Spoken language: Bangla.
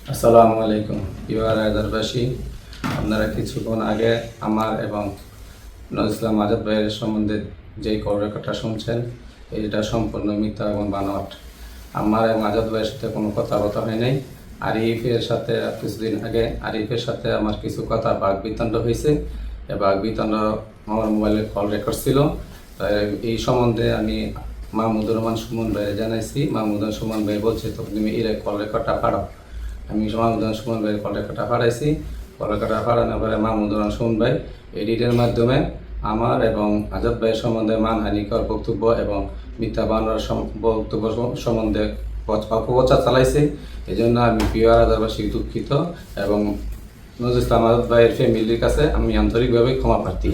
আসসালামু আলাইকুম প্রিয় রায়দারবাসী, আপনারা কিছুক্ষণ আগে আমার এবং নজরুল ইসলাম আজাদ ভাইয়ের সম্বন্ধে যেই কল রেকর্ডটা শুনছেন, এটা সম্পূর্ণ মিথ্যা এবং বানোয়াট। আমার এবং আজাদ ভাইয়ের সাথে কোনো কথাবার্তা হয় নাই। আরিফের সাথে কিছুদিন আগে আরিফের সাথে আমার কিছু কথা বাক বিতণ্ড হয়েছে। বাক বিতণ্ড আমার মোবাইলে কল রেকর্ড ছিল। তাই এই সম্বন্ধে আমি মাহমুদুর রহমান সুমন ভাইয়ের জানাইছি। মাহমুদুর সুমন ভাই বলছে তো তুমি এই কল রেকর্ডটা পাঠাও। আমি মাহমুদুর সুমন ভাইয়ের কল রেকর্ডটা পাঠাইছি। কল রেকর্ডটা পাঠানোর পরে মাহমুদুর সুমন ভাই এডিটের মাধ্যমে আমার এবং আজাদ ভাইয়ের সম্বন্ধে মানহানিকর বক্তব্য এবং মিথ্যা বানোয়ার বক্তব্য সম্বন্ধে অপপ্রচার চালাইছে। এই জন্য আমি প্রিয় আজাদবাসী দুঃখিত এবং নজরুল ইসলাম আজাদ ভাইয়ের ফ্যামিলির কাছে আমি আন্তরিকভাবে ক্ষমা প্রার্থী।